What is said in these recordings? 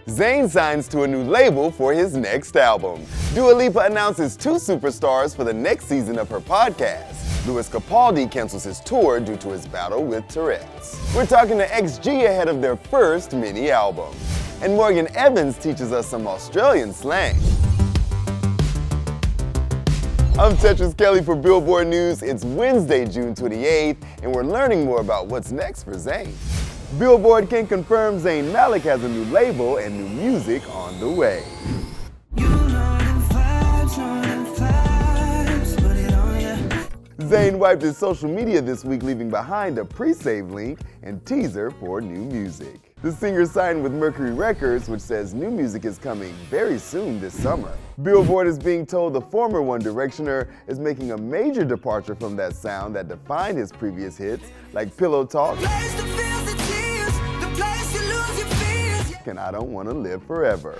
Zayn signs to a new label for his next album. Dua Lipa announces 2 superstars for the next season of her podcast. Capaldi cancels his tour due to his battle with Tourette's. We're talking to XG ahead of their first mini-album. And Morgan Evans teaches us some Australian slang. I'm Tetris Kelly for Billboard News. It's Wednesday, June 28th, and we're learning more about what's next for Zayn. Billboard can confirm Zayn Malik has a new label and new music on the way. Zayn wiped his social media this week, leaving behind a pre-save link and teaser for new music. The singer signed with Mercury Records, which says new music is coming very soon this summer. Billboard is being told the former One Directioner is making a major departure from that sound that defined his previous hits, like Pillow Talk and I Don't Wanna Live Forever.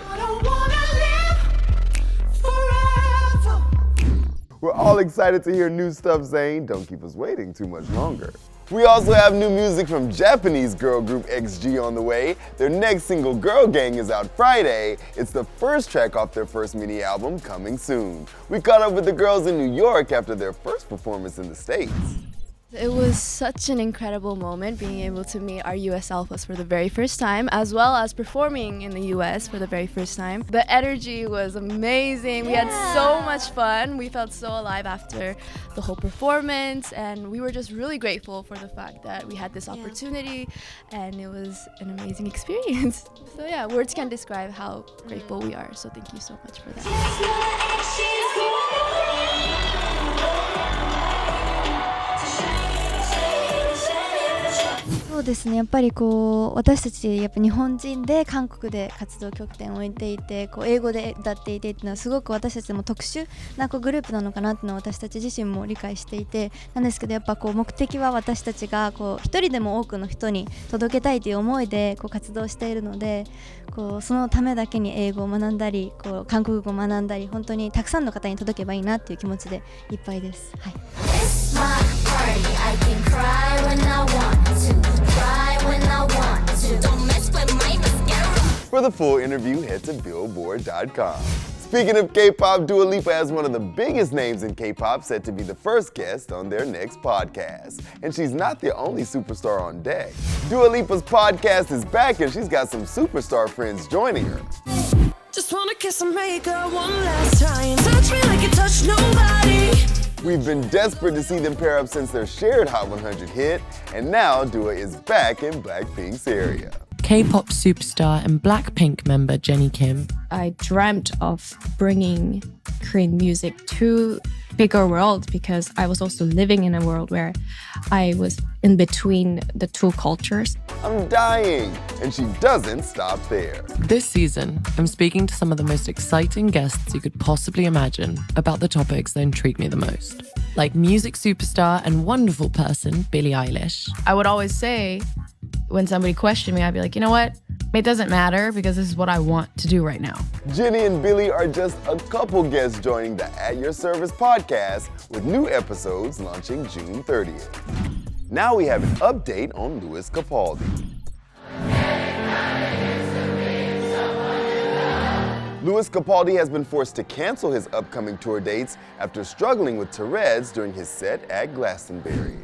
We're all excited to hear new stuff, Zayn. Don't keep us waiting too much longer. We also have new music from Japanese girl group XG on the way. Their next single, Girl Gang, is out Friday. It's the first track off their first mini-album, coming soon. We caught up with the girls in New York after their first performance in the States. It was such an incredible moment being able to meet our US Alphaz for the very first time, as well as performing in the US for the very first time. The energy was amazing. We had so much fun. We felt so alive after the whole performance, and we were just really grateful for the fact that we had this opportunity, and it was an amazing experience. So yeah, words can't describe how grateful we are, so thank you so much for that. そうですね、やっぱりこう私たちやっぱ日本人で韓国で活動拠点を置いていて、こう英語で歌っていてっていうのはすごく私たちでも特殊なこうグループなのかなっていうのは私たち自身も理解していて、なんですけどやっぱこう目的は私たちがこう一人でも多くの人に届けたいという思いでこう活動しているので、こうそのためだけに英語を学んだり、こう韓国語を学んだり、本当にたくさんの方に届けばいいなっていう気持ちでいっぱいです。はい。For the full interview, head to Billboard.com. Speaking of K-pop, Dua Lipa has one of the biggest names in K-pop set to be the first guest on their next podcast. And she's not the only superstar on deck. Dua Lipa's podcast is back and she's got some superstar friends joining her. Just wanna kiss and make her one last time. Touch me like you touch nobody. We've been desperate to see them pair up since their shared Hot 100 hit, and now Dua is back in BLACKPINK's area. K-pop superstar and BLACKPINK member Jennie Kim. I dreamt of bringing Korean music to bigger world because I was also living in a world where I was in between the two cultures. I'm dying, and she doesn't stop there. This season, I'm speaking to some of the most exciting guests you could possibly imagine about the topics that intrigue me the most. Like music superstar and wonderful person Billie Eilish. I would always say, when somebody questioned me, I'd be like, you know what? It doesn't matter because this is what I want to do right now. Jennie and Billie are just a couple guests joining the At Your Service podcast, with new episodes launching June 30th. Now we have an update on Capaldi. Capaldi has been forced to cancel his upcoming tour dates after struggling with Tourette's during his set at Glastonbury.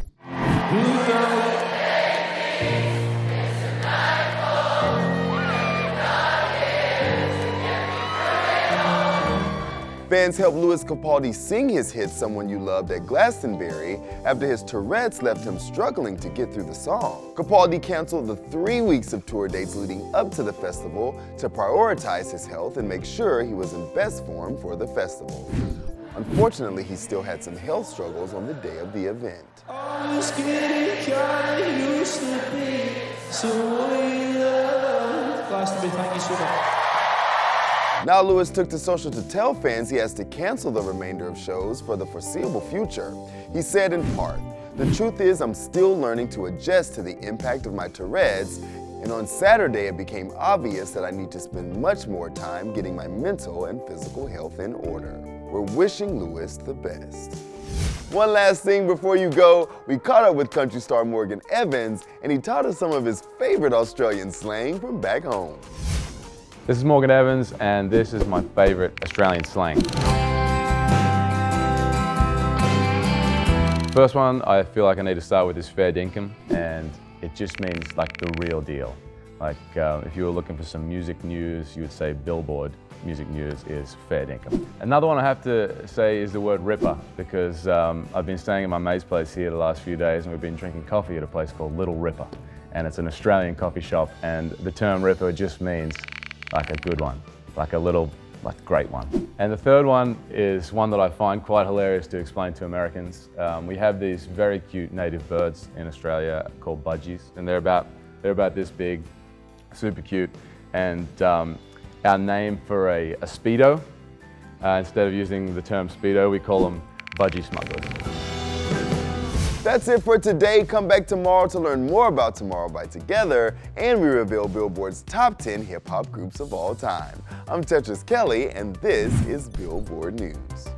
Fans helped Capaldi sing his hit Someone You Loved at Glastonbury after his Tourette's left him struggling to get through the song. Capaldi canceled the 3 weeks of tour dates leading up to the festival to prioritize his health and make sure he was in best form for the festival. Unfortunately, he still had some health struggles on the day of the event. Glastonbury, thank you so much. Now Lewis took to social to tell fans he has to cancel the remainder of shows for the foreseeable future. He said in part, "The truth is I'm still learning to adjust to the impact of my Tourette's, and on Saturday it became obvious that I need to spend much more time getting my mental and physical health in order." We're wishing Lewis the best. One last thing before you go, we caught up with country star Morgan Evans, and he taught us some of his favorite Australian slang from back home. This is Morgan Evans, and this is my favorite Australian slang. First one, I feel like I need to start with is fair dinkum, and it just means like the real deal. Like if you were looking for some music news, you would say Billboard music news is fair dinkum. Another one I have to say is the word ripper, because I've been staying at my mate's place here the last few days, and we've been drinking coffee at a place called Little Ripper, and it's an Australian coffee shop, and the term ripper just means like a good one, like a little, like great one. And the third one is one that I find quite hilarious to explain to Americans. We have these very cute native birds in Australia called budgies, and they're about this big, super cute, and our name for a Speedo, instead of using the term Speedo, we call them budgie smugglers. That's it for today. Come back tomorrow to learn more about Tomorrow by Together, and we reveal Billboard's top 10 hip-hop groups of all time. I'm Tetris Kelly, and this is Billboard News.